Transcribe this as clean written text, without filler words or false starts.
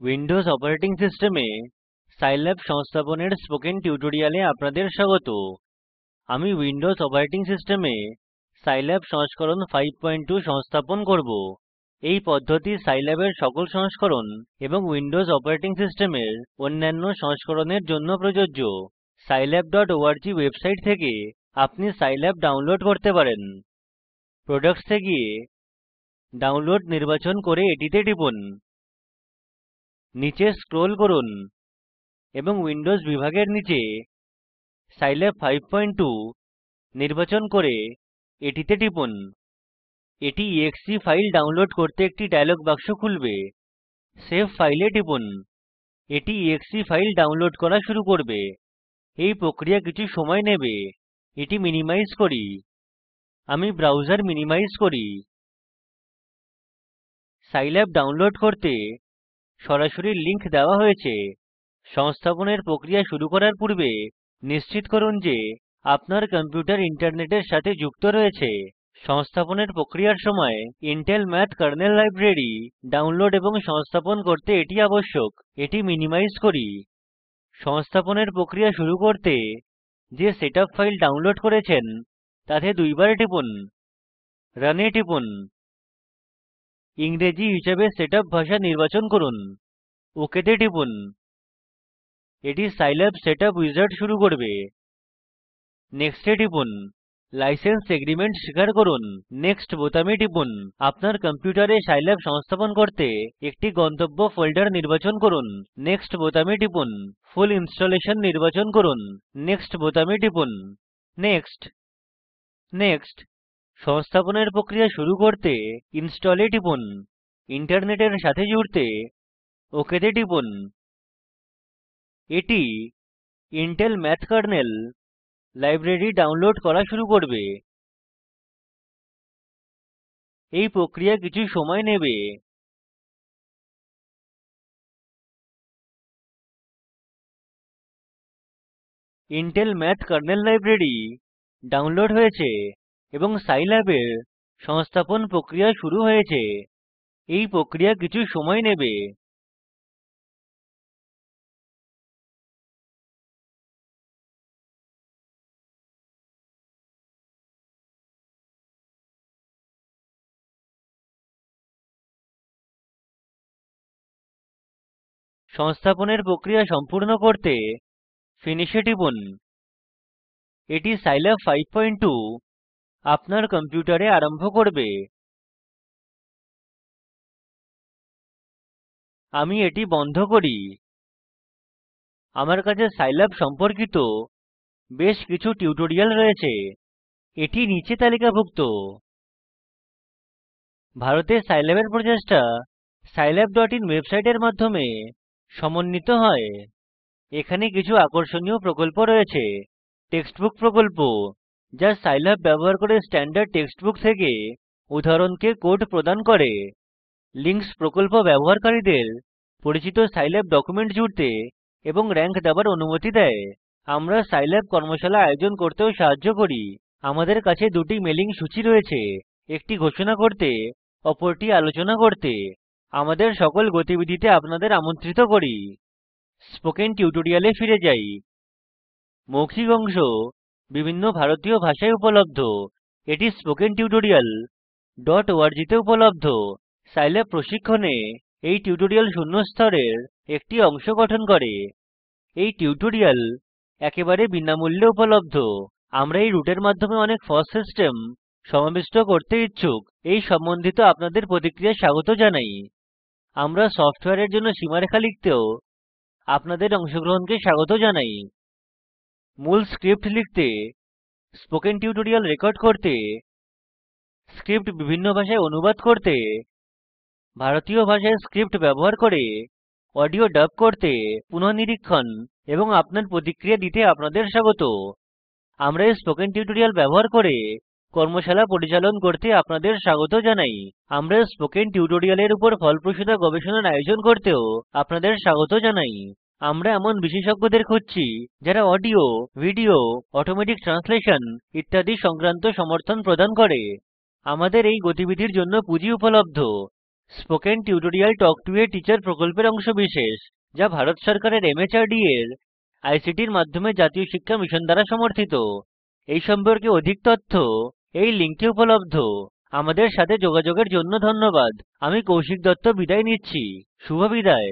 Windows operating সিস্টেমে Scilab সংস্থাপনের spoken টিউটোরিয়ালে আপনাদের স্বাগত। আমি উইন্ডোজ অপারেটিং সিস্টেমে সাইল্যাব সংস্করণ 52 সংস্থাপন করব। এই পদ্ধতি সাইল্যাবের সকল সংস্করণ এবং উইন্ডোজ অপারেটিং সিস্টেমের অন্যান্য সংস্করণের জন্য প্রযোজ্য। scilab.org ওয়েবসাইট থেকে আপনি সাইল্যাব ডাউনলোড করতে পারেন। প্রোডাক্টস এ গিয়ে ডাউনলোড নির্বাচন করে এটিতে টিপুন। নীচে স্ক্রোল করুন এবং উইন্ডোজ বিভাগের নীচে সাইল্যাব 52 নির্বাচন করে এটিতে টিপুন। এটি exe ফাইল ডাউনলোড করতে একটি ডায়লগ বাক্স খুলবে। সেভ ফাইলে টিপুন। এটি exe ফাইল ডাউনলোড করা শুরু করবে। এই প্রক্রিয়া কিছু সময় নেবে। এটি মিনিমাইজ করি। আমি ব্রাউজার মিনিমাইজ করি। সাইল্যাব ডাউনলোড করতে সরাসরি লিংক দেওয়া হয়েছে। সংস্থাপনের প্রক্রিয়া শুরু করার পূর্বে নিশ্চিত করুন যে আপনার কম্পিউটার ইন্টারনেটের সাথে যুক্ত রয়েছে। সংস্থাপনের প্রক্রিয়ার সময় Intel math kernel library download এবং সংস্থাপন করতে এটি আবশ্যক। এটি মিনিমাইজ করি। সংস্থাপনের প্রক্রিয়া শুরু করতে যে সেটআপ ফাইল ডাউনলোড করেছেন তাতে দুইবার টিপুন। রান এ টিপুন। ইংরেজি হিসাবে সেটআপ ভাষা নির্বাচন করুন। ওকে তে টিপুন। এটি সাইল্যাব সেটআপ উইজার্ড শুরু করবে। নেক্সট এ টিপুন। লাইসেন্স এগ্রিমেন্ট স্বীকার করুন। নেক্সট বোতামে টিপুন। আপনার কম্পিউটারে সাইল্যাব সংস্থাপন করতে একটি গন্তব্য ফোল্ডার নির্বাচন করুন। নেক্সট বোতামে টিপুন। ফুল ইনস্টলেশন নির্বাচন করুন। নেক্সট বোতামে টিপুন। নেক্সট নেক্সট সংস্থাপনের প্রক্রিয়া শুরু করতে ইনস্টল এ টিপুন। ইন্টারনেটের সাথে জুড়তে ওকে তে টিপুন। এটি Intel math kernel library download করা শুরু করবে। এই প্রক্রিয়া কিছু সময় নেবে। Intel math kernel library download হয়েছে এবং সাইল্যাবের সংস্থাপন প্রক্রিয়া শুরু হয়েছে। এই প্রক্রিয়া কিছু সময় নেবে। সংস্থাপনের প্রক্রিয়া সম্পূর্ণ করতে ফিনিশ এ টিপুন। এটি সাইল্যাব 52 আপনার কম্পিউটারে আরম্ভ করবে। আমি এটি বন্ধ করি। আমার কাছে সাইল্যাব সম্পর্কিত বেশ কিছু টিউটোরিয়াল রয়েছে। এটি নিচে তালিকাভুক্ত। ভারতে সাইল্যাবের প্রচেষ্টা scilab.in ওয়েবসাইটের মাধ্যমে সমন্বিত হয়। এখানে কিছু আকর্ষণীয় প্রকল্প রয়েছে। টেক্সট বুক প্রকল্প, যা সাইল্যাব ব্যবহার করে স্ট্যান্ডার্ড টেক্সট বুক থেকে উদাহরণকে কোড প্রদান করে। লিঙ্কস প্রকল্প ব্যবহারকারীদের পরিচিত সাইল্যাব ডকুমেন্ট জুড়তে এবং র্যাঙ্ক দেওয়ার অনুমতি দেয়। আমরা সাইল্যাব কর্মশালা আয়োজন করতেও সাহায্য করি। আমাদের কাছে দুটি মেলিং সূচী রয়েছে, একটি ঘোষণা করতে, অপরটি আলোচনা করতে। আমাদের সকল গতিবিধিতে আপনাদের আমন্ত্রিত করি। স্পোকেন টিউটোরিয়ালে ফিরে যাই। মৌখিক অংশ বিভিন্ন ভারতীয় ভাষায় উপলব্ধ। এটি spoken tutorial.org তে উপলব্ধ। সাইল্যাব প্রশিক্ষণে এই টিউটোরিয়াল শূন্য স্তরের একটি অংশ গঠন করে। এই টিউটোরিয়াল একেবারে বিনামূল্যে উপলব্ধ। আমরা এই রুটের মাধ্যমে অনেক ফস সিস্টেম সমাবিষ্ট করতে ইচ্ছুক। এই সম্বন্ধিত আপনাদের প্রতিক্রিয়া স্বাগত জানাই। আমরা সফটওয়্যারের জন্য সীমারেখা লিখতেও আপনাদের অংশগ্রহণকে স্বাগত জানাই। মূল স্ক্রিপ্ট লিখতে, স্পোকেন টিউটোরিয়াল রেকর্ড করতে, স্ক্রিপ্ট বিভিন্ন ভাষায় অনুবাদ করতে, ভারতীয় ভাষায় স্ক্রিপ্ট ব্যবহার করে অডিও ডাব করতে, পুনঃনিরীক্ষণ এবং আপনার প্রতিক্রিয়া দিতে আপনাদের স্বাগত। আমরা এই স্পোকেন টিউটোরিয়াল ব্যবহার করে কর্মশালা পরিচালন করতে আপনাদের স্বাগত জানাই। আমরা স্পোকেন টিউটোরিয়ালের উপর ফলপ্রসূ গবেষণার আয়োজন করতেও আপনাদের স্বাগত জানাই। আমরা এমন বিশেষজ্ঞদের খুঁজছি যারা অডিও, ভিডিও, অটোমেটিক ট্রান্সলেশন ইত্যাদি সংক্রান্ত সমর্থন প্রদান করে। আমাদের এই গতিবিধির জন্য পুঁজি উপলব্ধ spoken tutorial talk to a teacher প্রকল্পের অংশবিশেষ যা ভারত সরকারের MHRD এর ICT এর মাধ্যমে জাতীয় শিক্ষা মিশন দ্বারা সমর্থিত। এই সম্পর্কে অধিক তথ্য এই লিঙ্কে উপলব্ধ। আমাদের সাথে যোগাযোগের জন্য ধন্যবাদ। আমি কৌশিক দত্ত বিদায় নিচ্ছি, শুভবিদায়।